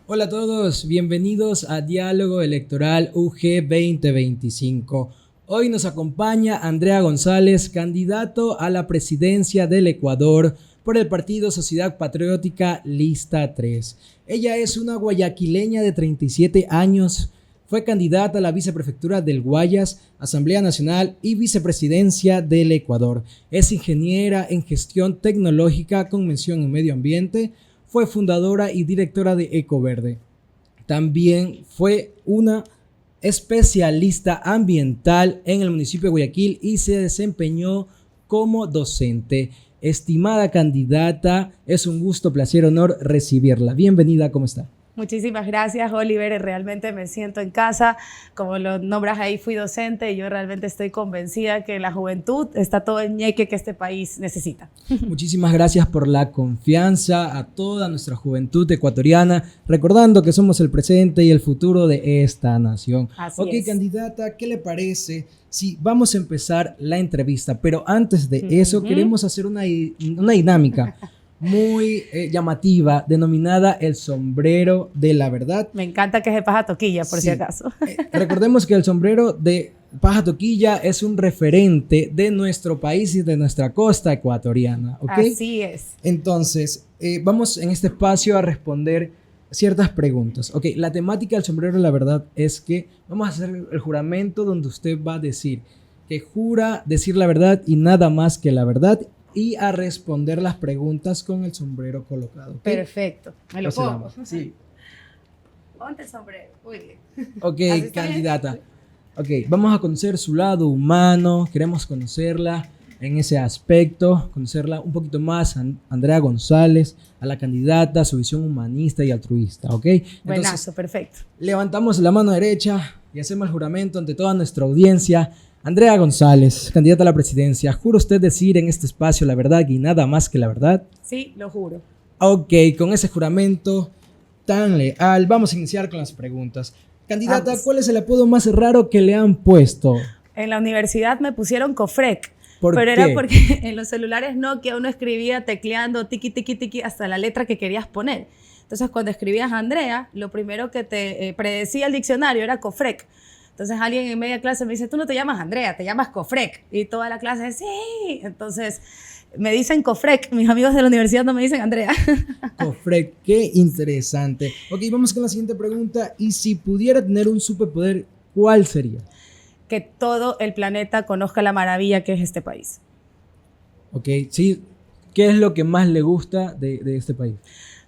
Hola a todos, bienvenidos a Diálogo Electoral UG 2025. Hoy nos acompaña Andrea González, candidato a la presidencia del Ecuador por el partido Sociedad Patriótica Lista 3. Ella es una guayaquileña de 37 años, fue candidata a la viceprefectura del Guayas, Asamblea Nacional y vicepresidencia del Ecuador. Es ingeniera en gestión tecnológica con mención en medio ambiente. Fue fundadora y directora de Ecoverde. También fue una especialista ambiental en el municipio de Guayaquil y se desempeñó como docente. Estimada candidata, es un gusto, placer, honor recibirla. Bienvenida, ¿cómo está? Muchísimas gracias, Oliver. Realmente me siento en casa. Como lo nombras ahí, fui docente y yo realmente estoy convencida que en la juventud está todo el ñeque que este país necesita. Muchísimas gracias por la confianza a toda nuestra juventud ecuatoriana, recordando que somos el presente y el futuro de esta nación. Así es. Candidata, ¿qué le parece? Sí, vamos a empezar la entrevista, pero antes de eso queremos hacer una dinámica muy llamativa, denominada el sombrero de la verdad. Me encanta que es de paja toquilla, por si acaso. Recordemos que el sombrero de paja toquilla es un referente de nuestro país y de nuestra costa ecuatoriana, ¿ok? Así es. Entonces, vamos en este espacio a responder ciertas preguntas. Ok, la temática del sombrero de la verdad es que vamos a hacer el juramento donde usted va a decir que jura decir la verdad y nada más que la verdad, y a responder las preguntas con el sombrero colocado. ¿Okay? Perfecto. ¿Me lo pongo? Sí. Ponte el sombrero. Muy bien. Ok, candidata. Ok, vamos a conocer su lado humano. Queremos conocerla en ese aspecto, conocerla un poquito más, Andrea González, a la candidata, su visión humanista y altruista, ¿ok? Buenazo, perfecto. Levantamos la mano derecha y hacemos el juramento ante toda nuestra audiencia. Andrea González, candidata a la presidencia, ¿jura usted decir en este espacio la verdad y nada más que la verdad? Sí, lo juro. Ok, con ese juramento tan leal, vamos a iniciar con las preguntas. Candidata, vamos. ¿Cuál es el apodo más raro que le han puesto? En la universidad me pusieron Cofrec. ¿Por Pero qué? era porque en los celulares Nokia uno escribía tecleando tiqui, tiqui, tiqui hasta la letra que querías poner. Entonces, cuando escribías Andrea, lo primero que te predecía el diccionario era Cofrec. Entonces alguien en media clase me dice, tú no te llamas Andrea, te llamas Cofrec. Y toda la clase, sí. Entonces me dicen Cofrec, mis amigos de la universidad no me dicen Andrea. Cofrec, qué interesante. Ok, vamos con la siguiente pregunta. Y si pudiera tener un superpoder, ¿cuál sería? Que todo el planeta conozca la maravilla que es este país. Ok, sí. ¿Qué es lo que más le gusta de este país?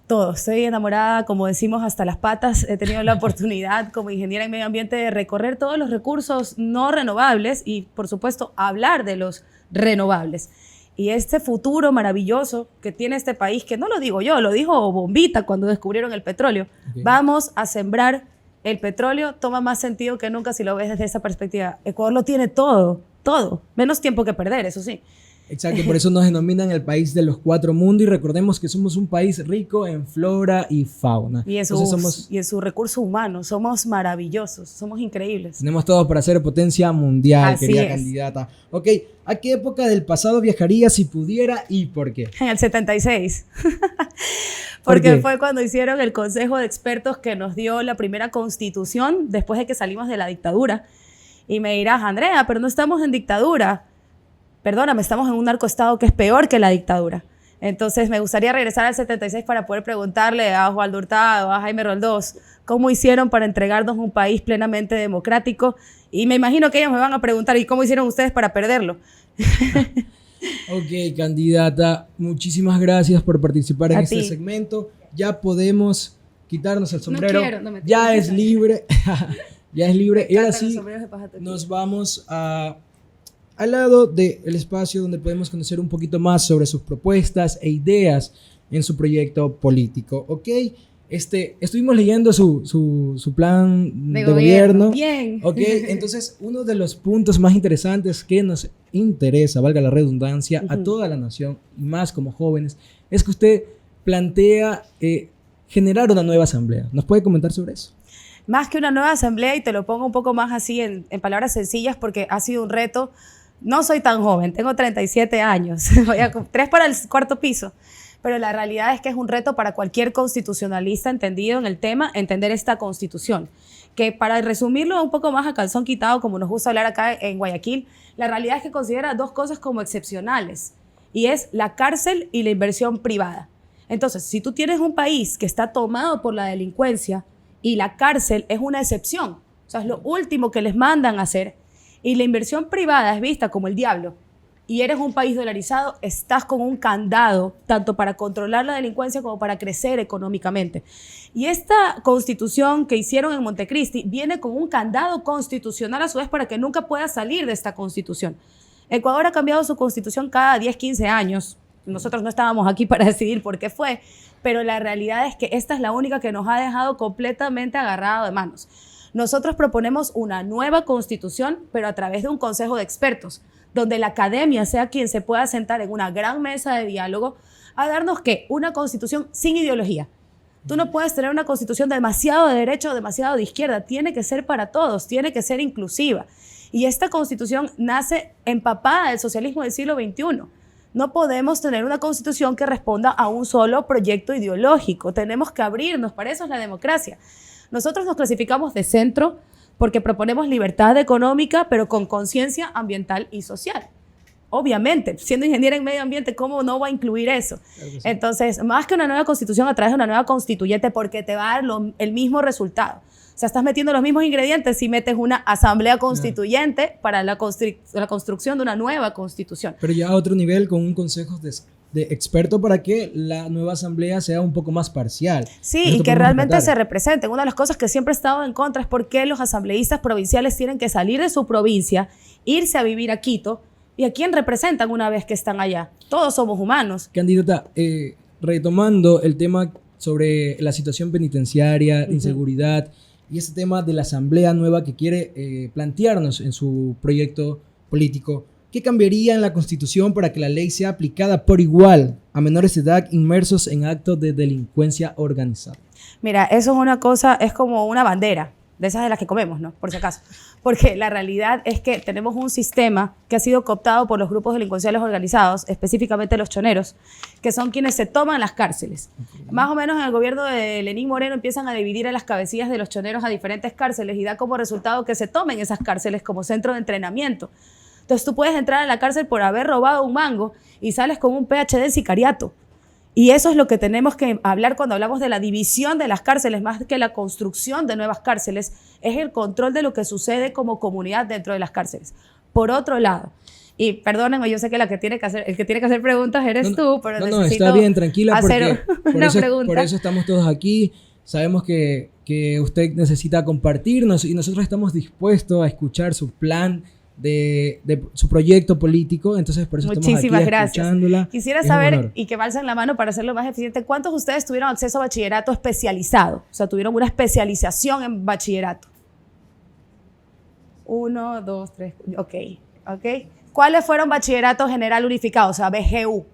Todo. Estoy enamorada, como decimos, hasta las patas. He tenido la oportunidad como ingeniera en medio ambiente de recorrer todos los recursos no renovables y, por supuesto, hablar de los renovables. Y este futuro maravilloso que tiene este país, que no lo digo yo, lo dijo Bombita cuando descubrieron el petróleo. Okay. Vamos a sembrar el petróleo. Toma más sentido que nunca si lo ves desde esa perspectiva. Ecuador lo tiene todo, todo. Menos tiempo que perder, eso sí. Exacto, por eso nos denominan el país de los cuatro mundos y recordemos que somos un país rico en flora y fauna. Y en su recurso humano, somos maravillosos, somos increíbles. Tenemos todo para ser potencia mundial, así querida es. Candidata. Ok, ¿a qué época del pasado viajaría si pudiera y por qué? En el 76. Porque fue cuando hicieron el Consejo de Expertos que nos dio la primera constitución después de que salimos de la dictadura. Y me dirás, Andrea, pero no estamos en dictadura. Perdóname, estamos en un narcoestado que es peor que la dictadura. Entonces me gustaría regresar al 76 para poder preguntarle a Osvaldo Hurtado, a Jaime Roldós, cómo hicieron para entregarnos un país plenamente democrático. Y me imagino que ellos me van a preguntar, ¿y cómo hicieron ustedes para perderlo? Ok, candidata, muchísimas gracias por participar en este segmento. Ya podemos quitarnos el sombrero. Ya es libre. Ya es libre. Y ahora sí, nos vamos al lado del espacio donde podemos conocer un poquito más sobre sus propuestas e ideas en su proyecto político, ¿ok? Estuvimos leyendo su plan de gobierno. Bien. ¿Ok? Entonces, uno de los puntos más interesantes que nos interesa, valga la redundancia, a toda la nación, y más como jóvenes, es que usted plantea generar una nueva asamblea. ¿Nos puede comentar sobre eso? Más que una nueva asamblea, y te lo pongo un poco más así en palabras sencillas, porque ha sido un reto. No soy tan joven, tengo 37 años, voy a 3 para el cuarto piso, pero la realidad es que es un reto para cualquier constitucionalista entendido en el tema, entender esta constitución. Que para resumirlo un poco más a calzón quitado, como nos gusta hablar acá en Guayaquil, la realidad es que considera dos cosas como excepcionales, y es la cárcel y la inversión privada. Entonces, si tú tienes un país que está tomado por la delincuencia y la cárcel es una excepción, o sea, es lo último que les mandan a hacer, y la inversión privada es vista como el diablo, y eres un país dolarizado, estás con un candado, tanto para controlar la delincuencia como para crecer económicamente. Y esta constitución que hicieron en Montecristi viene con un candado constitucional a su vez para que nunca pueda salir de esta constitución. Ecuador ha cambiado su constitución cada 10, 15 años. Nosotros no estábamos aquí para decidir por qué fue, pero la realidad es que esta es la única que nos ha dejado completamente agarrado de manos. Nosotros proponemos una nueva constitución, pero a través de un consejo de expertos, donde la academia sea quien se pueda sentar en una gran mesa de diálogo a darnos ¿qué? Una constitución sin ideología. Tú no puedes tener una constitución demasiado de derecha o demasiado de izquierda. Tiene que ser para todos, tiene que ser inclusiva. Y esta constitución nace empapada del socialismo del siglo XXI. No podemos tener una constitución que responda a un solo proyecto ideológico. Tenemos que abrirnos, para eso es la democracia. Nosotros nos clasificamos de centro porque proponemos libertad económica, pero con conciencia ambiental y social. Obviamente, siendo ingeniera en medio ambiente, ¿cómo no va a incluir eso? Claro que sí. Entonces, más que una nueva constitución, a través de una nueva constituyente, porque te va a dar el mismo resultado. O sea, estás metiendo los mismos ingredientes si metes una asamblea constituyente para la construcción de una nueva constitución. Pero ya a otro nivel, con un consejo de expertos para que la nueva asamblea sea un poco más parcial. Sí, y que realmente se representen. Una de las cosas que siempre he estado en contra es por qué los asambleístas provinciales tienen que salir de su provincia, irse a vivir a Quito, y a quién representan una vez que están allá. Todos somos humanos. Candidata, retomando el tema sobre la situación penitenciaria, inseguridad, y ese tema de la asamblea nueva que quiere plantearnos en su proyecto político, ¿qué cambiaría en la Constitución para que la ley sea aplicada por igual a menores de edad inmersos en actos de delincuencia organizada? Mira, eso es una cosa, es como una bandera, de esas de las que comemos, ¿no? Por si acaso. Porque la realidad es que tenemos un sistema que ha sido cooptado por los grupos delincuenciales organizados, específicamente los choneros, que son quienes se toman las cárceles. Más o menos en el gobierno de Lenín Moreno empiezan a dividir a las cabecillas de los choneros a diferentes cárceles y da como resultado que se tomen esas cárceles como centro de entrenamiento. Entonces tú puedes entrar a la cárcel por haber robado un mango y sales con un PhD en sicariato. Y eso es lo que tenemos que hablar cuando hablamos de la división de las cárceles, más que la construcción de nuevas cárceles, es el control de lo que sucede como comunidad dentro de las cárceles. Por otro lado, y perdónenme, yo sé que el que tiene que hacer preguntas eres tú, pero necesito está bien, tranquila, hacer una pregunta. Por eso estamos todos aquí. Sabemos que usted necesita compartirnos y nosotros estamos dispuestos a escuchar su plan de su proyecto político, entonces por eso Muchísimas estamos aquí gracias. Escuchándola. Quisiera saber, y que valsen la mano para hacerlo más eficiente, ¿cuántos de ustedes tuvieron acceso a bachillerato especializado? O sea, tuvieron una especialización en bachillerato. 1, 2, 3, ok. ¿Cuáles fueron bachillerato general unificado? O sea, BGU.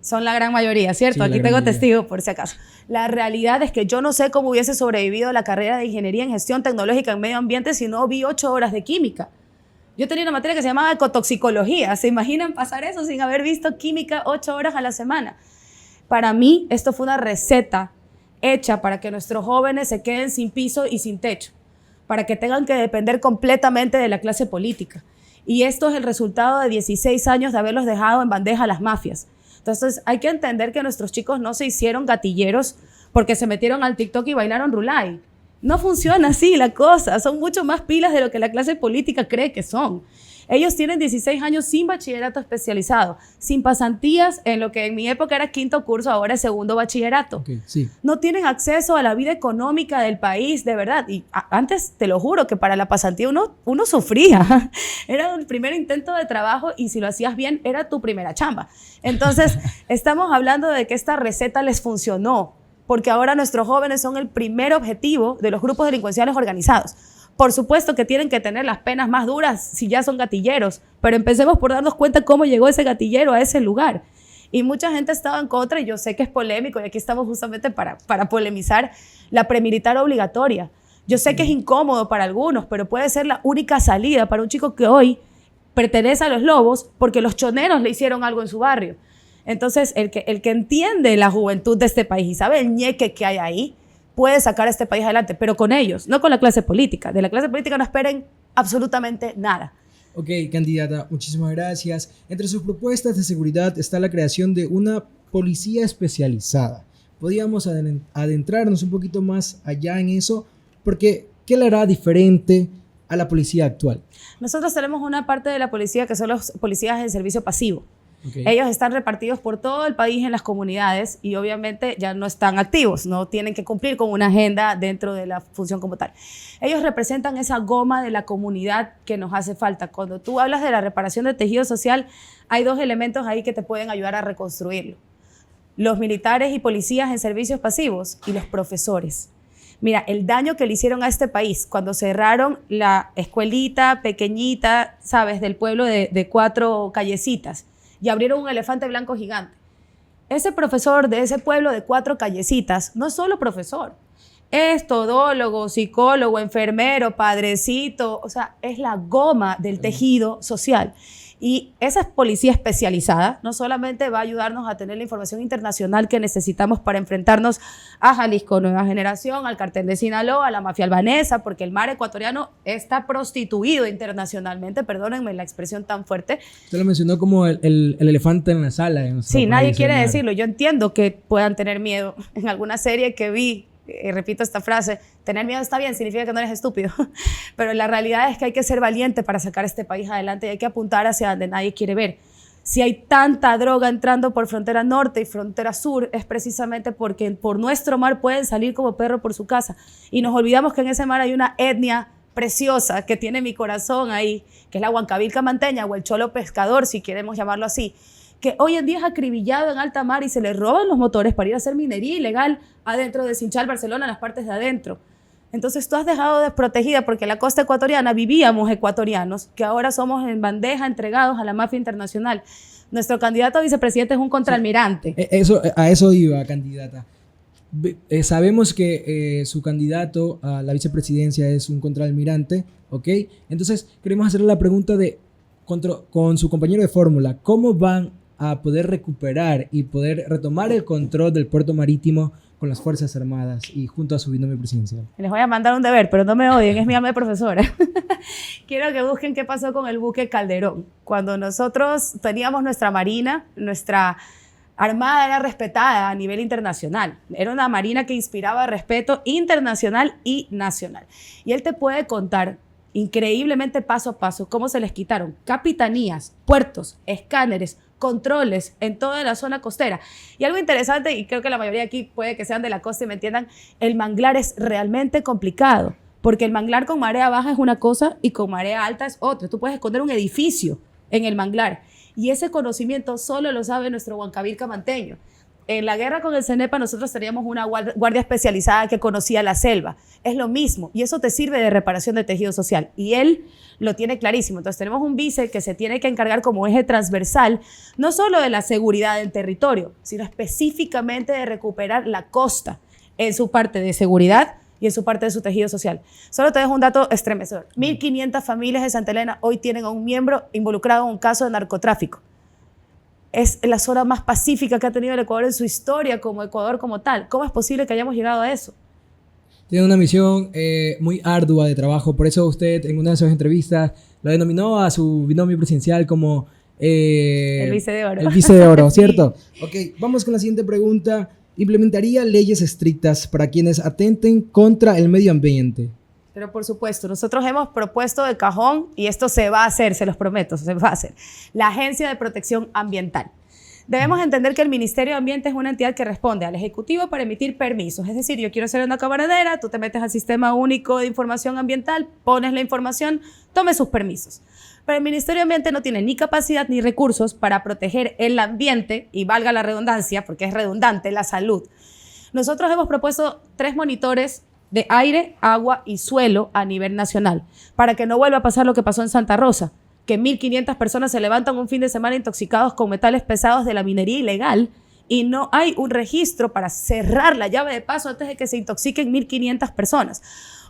Son la gran mayoría, ¿cierto? Sí, aquí tengo testigos por si acaso. La realidad es que yo no sé cómo hubiese sobrevivido la carrera de Ingeniería en Gestión Tecnológica en Medio Ambiente si no vi 8 horas de química. Yo tenía una materia que se llamaba ecotoxicología. ¿Se imaginan pasar eso sin haber visto química 8 horas a la semana? Para mí, esto fue una receta hecha para que nuestros jóvenes se queden sin piso y sin techo, para que tengan que depender completamente de la clase política. Y esto es el resultado de 16 años de haberlos dejado en bandeja a las mafias. Entonces hay que entender que nuestros chicos no se hicieron gatilleros porque se metieron al TikTok y bailaron rulay. No funciona así la cosa, son mucho más pilas de lo que la clase política cree que son. Ellos tienen 16 años sin bachillerato especializado, sin pasantías en lo que en mi época era 5º curso, ahora es 2º bachillerato. Okay, sí. No tienen acceso a la vida económica del país, de verdad. Y antes, te lo juro, que para la pasantía uno sufría. Era el primer intento de trabajo y si lo hacías bien, era tu primera chamba. Entonces, estamos hablando de que esta receta les funcionó, porque ahora nuestros jóvenes son el primer objetivo de los grupos delincuenciales organizados. Por supuesto que tienen que tener las penas más duras si ya son gatilleros, pero empecemos por darnos cuenta cómo llegó ese gatillero a ese lugar. Y mucha gente ha estado en contra, y yo sé que es polémico, y aquí estamos justamente para polemizar la premilitar obligatoria. Yo sé que es incómodo para algunos, pero puede ser la única salida para un chico que hoy pertenece a los lobos porque los choneros le hicieron algo en su barrio. Entonces, el que entiende la juventud de este país y sabe el ñeque que hay ahí, puede sacar a este país adelante, pero con ellos, no con la clase política. De la clase política no esperen absolutamente nada. Ok, candidata, muchísimas gracias. Entre sus propuestas de seguridad está la creación de una policía especializada. ¿Podríamos adentrarnos un poquito más allá en eso? Porque, ¿qué le hará diferente a la policía actual? Nosotros tenemos una parte de la policía que son los policías en servicio pasivo. Okay. Ellos están repartidos por todo el país en las comunidades y obviamente ya no están activos, no tienen que cumplir con una agenda dentro de la función como tal. Ellos representan esa goma de la comunidad que nos hace falta. Cuando tú hablas de la reparación del tejido social, hay dos elementos ahí que te pueden ayudar a reconstruirlo. Los militares y policías en servicios pasivos y los profesores. Mira, el daño que le hicieron a este país cuando cerraron la escuelita pequeñita, ¿sabes?, del pueblo de 4 callecitas, y abrieron un elefante blanco gigante. Ese profesor de ese pueblo de 4 callecitas no es solo profesor, es todólogo, psicólogo, enfermero, padrecito, o sea, es la goma del tejido social. Y esa policía especializada no solamente va a ayudarnos a tener la información internacional que necesitamos para enfrentarnos a Jalisco Nueva Generación, al cartel de Sinaloa, a la mafia albanesa, porque el mar ecuatoriano está prostituido internacionalmente, perdónenme la expresión tan fuerte. Usted lo mencionó como el elefante en la sala. Sí, nadie quiere decirlo. Yo entiendo que puedan tener miedo. En alguna serie que vi, repito esta frase, tener miedo está bien, significa que no eres estúpido, pero la realidad es que hay que ser valiente para sacar este país adelante y hay que apuntar hacia donde nadie quiere ver. Si hay tanta droga entrando por frontera norte y frontera sur, es precisamente porque por nuestro mar pueden salir como perro por su casa y nos olvidamos que en ese mar hay una etnia preciosa que tiene mi corazón ahí, que es la huancavilca manteña o el cholo pescador, si queremos llamarlo así, que hoy en día es acribillado en alta mar y se le roban los motores para ir a hacer minería ilegal adentro de Sinchal, Barcelona, en las partes de adentro. Entonces tú has dejado desprotegida, porque en la costa ecuatoriana vivíamos ecuatorianos, que ahora somos en bandeja entregados a la mafia internacional. Nuestro candidato a vicepresidente es un contraalmirante. Sí, a eso iba, candidata. Sabemos que su candidato a la vicepresidencia es un contraalmirante, ¿ok? Entonces queremos hacerle la pregunta con su compañero de fórmula, ¿cómo van a poder recuperar y poder retomar el control del puerto marítimo con las Fuerzas Armadas y junto a su binomio presidencial? Les voy a mandar un deber, pero no me odien, es mi ama de profesora. Quiero que busquen qué pasó con el buque Calderón. Cuando nosotros teníamos nuestra marina, nuestra armada era respetada a nivel internacional. Era una marina que inspiraba respeto internacional y nacional. Y él te puede contar increíblemente paso a paso cómo se les quitaron capitanías, puertos, escáneres, controles en toda la zona costera. Y algo interesante, y creo que la mayoría aquí puede que sean de la costa y me entiendan, el manglar es realmente complicado, porque el manglar con marea baja es una cosa y con marea alta es otra. Tú puedes esconder un edificio en el manglar y ese conocimiento solo lo sabe nuestro huancavilca manteño. En la guerra con el CENEPA nosotros teníamos una guardia especializada que conocía la selva. Es lo mismo y eso te sirve de reparación de tejido social y él lo tiene clarísimo. Entonces tenemos un vice que se tiene que encargar como eje transversal no solo de la seguridad del territorio, sino específicamente de recuperar la costa en su parte de seguridad y en su parte de su tejido social. Solo te dejo un dato estremecedor. 1.500 familias de Santa Elena hoy tienen a un miembro involucrado en un caso de narcotráfico. Es la zona más pacífica que ha tenido el Ecuador en su historia como Ecuador como tal. ¿Cómo es posible que hayamos llegado a eso? Tiene una misión muy ardua de trabajo, por eso usted en una de sus entrevistas lo denominó a su binomio presidencial como el vice de oro. El vice de oro, ¿cierto? Sí. Ok, vamos con la siguiente pregunta. ¿Implementaría leyes estrictas para quienes atenten contra el medio ambiente? Pero por supuesto, nosotros hemos propuesto de cajón, y esto se va a hacer, se los prometo, se va a hacer, la Agencia de Protección Ambiental. Debemos entender que el Ministerio de Ambiente es una entidad que responde al Ejecutivo para emitir permisos. Es decir, yo quiero hacer una cabaradera, tú te metes al Sistema Único de Información Ambiental, pones la información, tome sus permisos. Pero el Ministerio de Ambiente no tiene ni capacidad ni recursos para proteger el ambiente, y valga la redundancia, porque es redundante, la salud. Nosotros hemos propuesto 3 monitores de aire, agua y suelo a nivel nacional, para que no vuelva a pasar lo que pasó en Santa Rosa, que 1.500 personas se levantan un fin de semana intoxicados con metales pesados de la minería ilegal y no hay un registro para cerrar la llave de paso antes de que se intoxiquen 1.500 personas.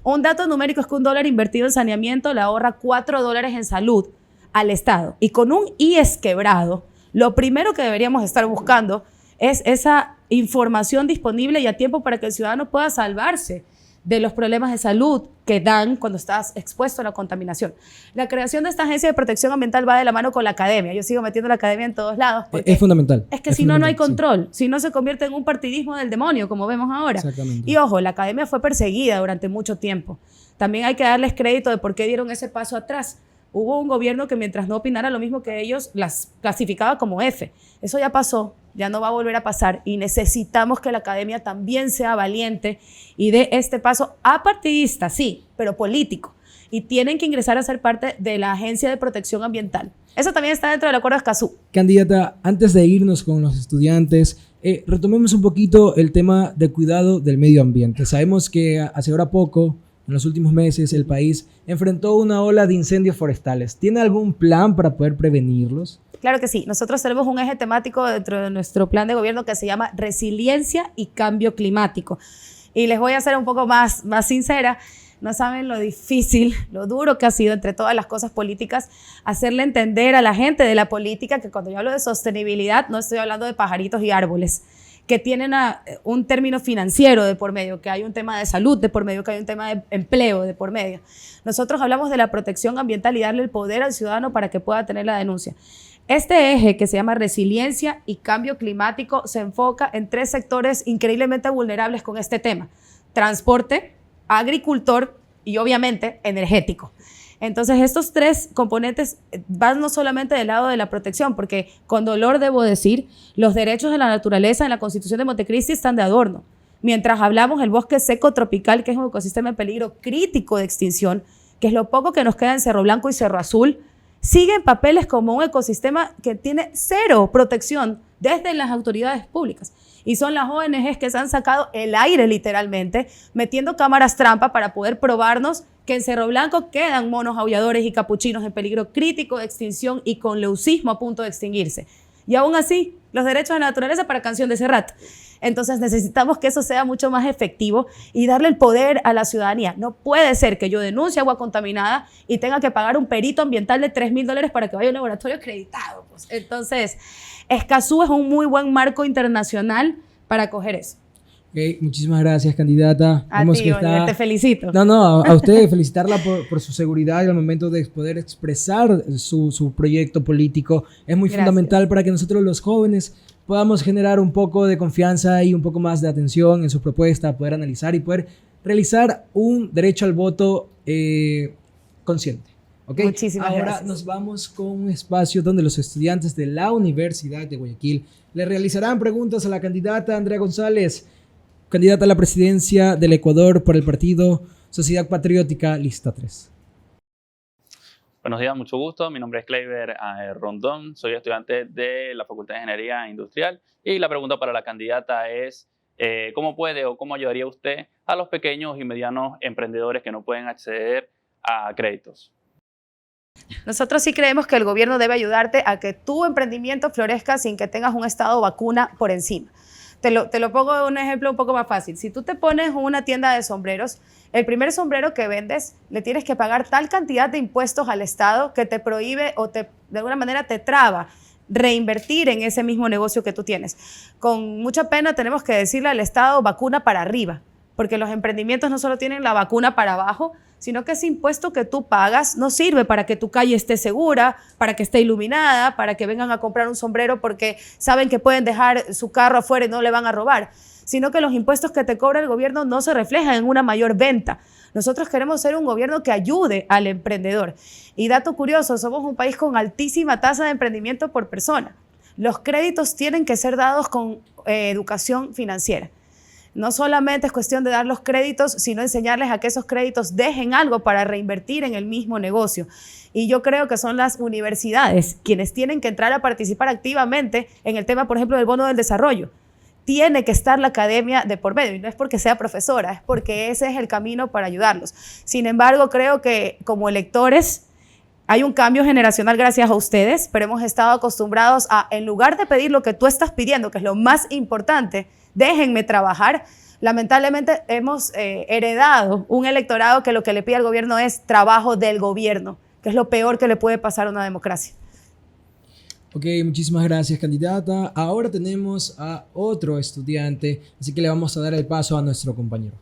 Un dato numérico es que $1 invertido en saneamiento le ahorra $4 en salud al Estado. Y con un IES quebrado, Lo primero que deberíamos estar buscando es esa información disponible y a tiempo para que el ciudadano pueda salvarse de los problemas de salud que dan cuando estás expuesto a la contaminación. La creación de esta agencia de protección ambiental va de la mano con la academia. Yo sigo metiendo la academia en todos lados. Es fundamental. Es que si no, no hay control. Sí. Si no, se convierte en un partidismo del demonio, como vemos ahora. Exactamente. Y ojo, la academia fue perseguida durante mucho tiempo. También hay que darles crédito de por qué dieron ese paso atrás. Hubo un gobierno que mientras no opinara lo mismo que ellos, las clasificaba como F. Eso ya pasó, ya no va a volver a pasar y necesitamos que la academia también sea valiente y dé este paso apartidista, sí, pero político. Y tienen que ingresar a ser parte de la Agencia de Protección Ambiental. Eso también está dentro del Acuerdo de Escazú. Candidata, antes de irnos con los estudiantes, retomemos un poquito el tema de cuidado del medio ambiente. Sabemos que hace ahora poco, en los últimos meses, el país enfrentó una ola de incendios forestales. ¿Tiene algún plan para poder prevenirlos? Claro que sí. Nosotros tenemos un eje temático dentro de nuestro plan de gobierno que se llama Resiliencia y Cambio Climático. Y les voy a ser un poco más sincera. No saben lo difícil, lo duro que ha sido entre todas las cosas políticas hacerle entender a la gente de la política que cuando yo hablo de sostenibilidad no estoy hablando de pajaritos y árboles, que tienen un término financiero de por medio, que hay un tema de salud de por medio, que hay un tema de empleo de por medio. Nosotros hablamos de la protección ambiental y darle el poder al ciudadano para que pueda tener la denuncia. Este eje que se llama Resiliencia y Cambio Climático se enfoca en 3 sectores increíblemente vulnerables con este tema: transporte, agricultor y obviamente energético. Entonces estos 3 componentes van no solamente del lado de la protección, porque con dolor debo decir, los derechos de la naturaleza en la Constitución de Montecristi están de adorno. Mientras hablamos del bosque seco tropical, que es un ecosistema en peligro crítico de extinción, que es lo poco que nos queda en Cerro Blanco y Cerro Azul, sigue en papeles como un ecosistema que tiene 0 protección desde las autoridades públicas. Y son las ONGs que se han sacado el aire literalmente, metiendo cámaras trampa para poder probarnos que en Cerro Blanco quedan monos aulladores y capuchinos en peligro crítico de extinción y con leucismo a punto de extinguirse. Y aún así, los derechos de la naturaleza para Canción de Serrat. Entonces necesitamos que eso sea mucho más efectivo y darle el poder a la ciudadanía. No puede ser que yo denuncie agua contaminada y tenga que pagar un perito ambiental de $3,000 para que vaya a un laboratorio acreditado. Pues. Entonces, Escazú es un muy buen marco internacional para acoger eso. Okay, muchísimas gracias, candidata. A ti, Oliver, te felicito. No, a usted felicitarla por su seguridad y al momento de poder expresar su proyecto político. Es muy fundamental para que nosotros los jóvenes podamos generar un poco de confianza y un poco más de atención en su propuesta, poder analizar y poder realizar un derecho al voto consciente. ¿Okay? Muchísimas gracias. Ahora nos vamos con un espacio donde los estudiantes de la Universidad de Guayaquil le realizarán preguntas a la candidata Andrea González, candidata a la presidencia del Ecuador por el partido Sociedad Patriótica, lista 3. Buenos días, mucho gusto. Mi nombre es Kleiber Rondón, soy estudiante de la Facultad de Ingeniería Industrial y la pregunta para la candidata es ¿cómo puede o cómo ayudaría usted a los pequeños y medianos emprendedores que no pueden acceder a créditos? Nosotros sí creemos que el gobierno debe ayudarte a que tu emprendimiento florezca sin que tengas un estado vacuna por encima. Te lo pongo un ejemplo un poco más fácil. Si tú te pones una tienda de sombreros, el primer sombrero que vendes le tienes que pagar tal cantidad de impuestos al Estado que te prohíbe o de alguna manera te traba reinvertir en ese mismo negocio que tú tienes. Con mucha pena tenemos que decirle al Estado vacuna para arriba, porque los emprendimientos no solo tienen la vacuna para abajo, sino que ese impuesto que tú pagas no sirve para que tu calle esté segura, para que esté iluminada, para que vengan a comprar un sombrero porque saben que pueden dejar su carro afuera y no le van a robar, sino que los impuestos que te cobra el gobierno no se reflejan en una mayor venta. Nosotros queremos ser un gobierno que ayude al emprendedor. Y dato curioso, somos un país con altísima tasa de emprendimiento por persona. Los créditos tienen que ser dados con educación financiera. No solamente es cuestión de dar los créditos, sino enseñarles a que esos créditos dejen algo para reinvertir en el mismo negocio. Y yo creo que son las universidades quienes tienen que entrar a participar activamente en el tema, por ejemplo, del bono del desarrollo. Tiene que estar la academia de por medio, y no es porque sea profesora, es porque ese es el camino para ayudarlos. Sin embargo, creo que como electores hay un cambio generacional gracias a ustedes, pero hemos estado acostumbrados a, en lugar de pedir lo que tú estás pidiendo, que es lo más importante, déjenme trabajar. Lamentablemente hemos heredado un electorado que lo que le pide al gobierno es trabajo del gobierno, que es lo peor que le puede pasar a una democracia. Ok, muchísimas gracias, candidata. Ahora tenemos a otro estudiante, así que le vamos a dar el paso a nuestro compañero.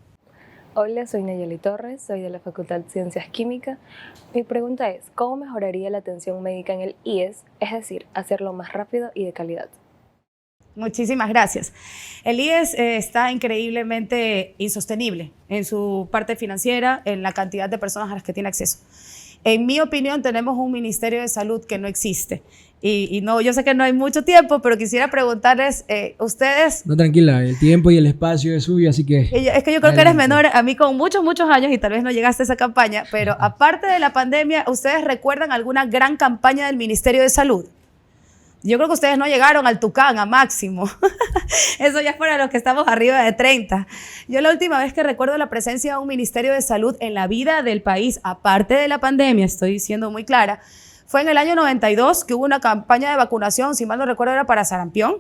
Hola, soy Nayeli Torres, soy de la Facultad de Ciencias Químicas. Mi pregunta es, ¿cómo mejoraría la atención médica en el IES? Es decir, hacerlo más rápido y de calidad. Muchísimas gracias. El IES está increíblemente insostenible en su parte financiera, en la cantidad de personas a las que tiene acceso. En mi opinión, tenemos un Ministerio de Salud que no existe. Y no, yo sé que no hay mucho tiempo, pero quisiera preguntarles, ustedes... No, tranquila, el tiempo y el espacio es suyo, así que... Es que yo creo que eres menor a mí con muchos años y tal vez no llegaste a esa campaña, pero aparte de la pandemia, ¿ustedes recuerdan alguna gran campaña del Ministerio de Salud? Yo creo que ustedes no llegaron al Tucán, a Máximo. Eso ya es para los que estamos arriba de 30. Yo la última vez que recuerdo la presencia de un Ministerio de Salud en la vida del país, aparte de la pandemia, estoy siendo muy clara, fue en el año 92 que hubo una campaña de vacunación, si mal no recuerdo era para sarampión,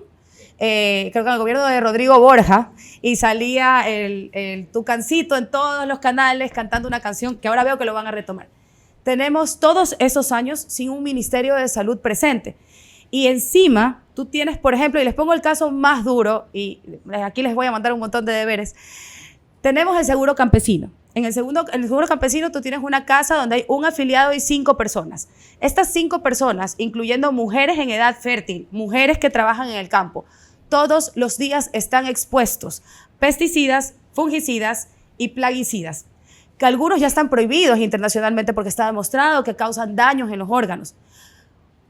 creo que en el gobierno de Rodrigo Borja, y salía el Tucancito en todos los canales cantando una canción que ahora veo que lo van a retomar. Tenemos todos esos años sin un Ministerio de Salud presente. Y encima, tú tienes, por ejemplo, y les pongo el caso más duro, y aquí les voy a mandar un montón de deberes, tenemos el seguro campesino. En el seguro campesino tú tienes una casa donde hay un afiliado y 5 personas. Estas 5 personas, incluyendo mujeres en edad fértil, mujeres que trabajan en el campo, todos los días están expuestos a pesticidas, fungicidas y plaguicidas, que algunos ya están prohibidos internacionalmente porque está demostrado que causan daños en los órganos.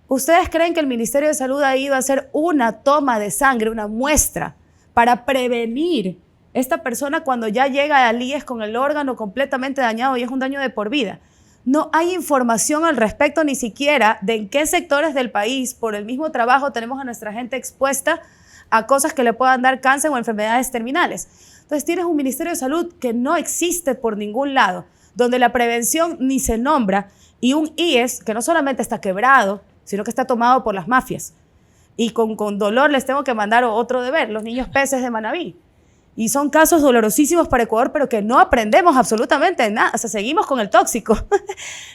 ¿Ustedes creen que el Ministerio de Salud ha ido a hacer una toma de sangre, una muestra, para prevenir esta persona cuando ya llega al IES con el órgano completamente dañado y es un daño de por vida? No hay información al respecto ni siquiera de en qué sectores del país, por el mismo trabajo, tenemos a nuestra gente expuesta a cosas que le puedan dar cáncer o enfermedades terminales. Entonces tienes un Ministerio de Salud que no existe por ningún lado, donde la prevención ni se nombra, y un IES que no solamente está quebrado, sino que está tomado por las mafias. Y con dolor les tengo que mandar otro deber, los niños peces de Manabí. Y son casos dolorosísimos para Ecuador, pero que no aprendemos absolutamente nada. O sea, seguimos con el tóxico.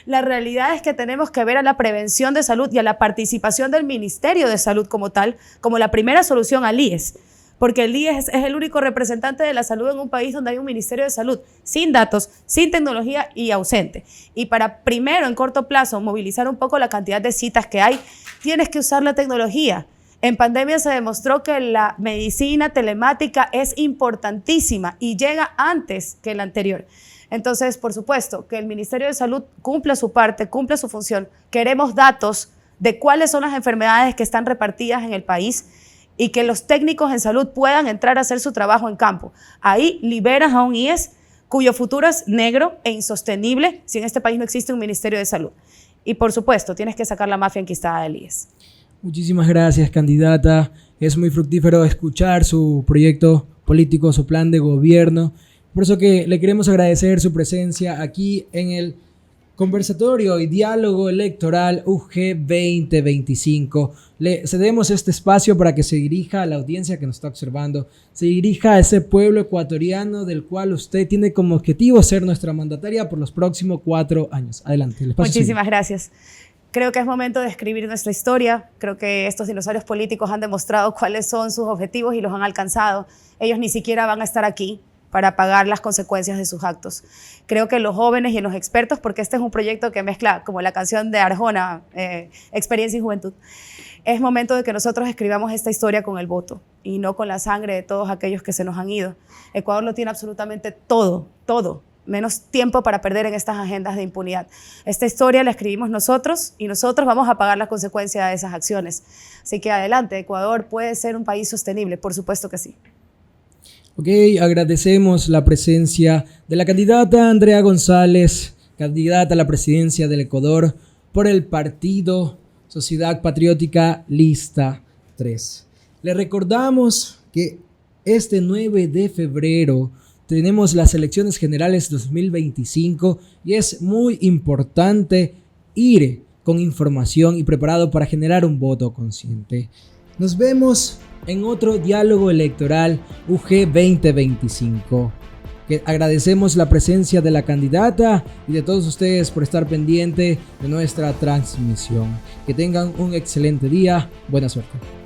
La realidad es que tenemos que ver a la prevención de salud y a la participación del Ministerio de Salud como tal, como la primera solución al IES. Porque el IES es el único representante de la salud en un país donde hay un Ministerio de Salud sin datos, sin tecnología y ausente. Y para primero, en corto plazo, movilizar un poco la cantidad de citas que hay, tienes que usar la tecnología. En pandemia se demostró que la medicina telemática es importantísima y llega antes que la anterior. Entonces, por supuesto, que el Ministerio de Salud cumpla su parte, cumpla su función. Queremos datos de cuáles son las enfermedades que están repartidas en el país y que los técnicos en salud puedan entrar a hacer su trabajo en campo. Ahí liberas a un IES cuyo futuro es negro e insostenible si en este país no existe un Ministerio de Salud. Y por supuesto, tienes que sacar la mafia enquistada del IES. Muchísimas gracias, candidata. Es muy fructífero escuchar su proyecto político, su plan de gobierno. Por eso que le queremos agradecer su presencia aquí en el conversatorio y diálogo electoral UG 2025. Le cedemos este espacio para que se dirija a la audiencia que nos está observando, se dirija a ese pueblo ecuatoriano del cual usted tiene como objetivo ser nuestra mandataria por los próximos 4 años. Adelante. Muchísimas gracias. Creo que es momento de escribir nuestra historia. Creo que estos dinosaurios políticos han demostrado cuáles son sus objetivos y los han alcanzado. Ellos ni siquiera van a estar aquí para pagar las consecuencias de sus actos. Creo que los jóvenes y los expertos, porque este es un proyecto que mezcla, como la canción de Arjona, experiencia y juventud, es momento de que nosotros escribamos esta historia con el voto y no con la sangre de todos aquellos que se nos han ido. Ecuador lo tiene absolutamente todo, menos tiempo para perder en estas agendas de impunidad. Esta historia la escribimos nosotros y nosotros vamos a pagar las consecuencias de esas acciones. Así que adelante, Ecuador puede ser un país sostenible, por supuesto que sí. Ok, agradecemos la presencia de la candidata Andrea González, candidata a la presidencia del Ecuador por el partido Sociedad Patriótica Lista 3. Le recordamos que este 9 de febrero tenemos las elecciones generales 2025 y es muy importante ir con información y preparado para generar un voto consciente. Nos vemos en otro diálogo electoral UG 2025. Que agradecemos la presencia de la candidata y de todos ustedes por estar pendiente de nuestra transmisión. Que tengan un excelente día. Buena suerte.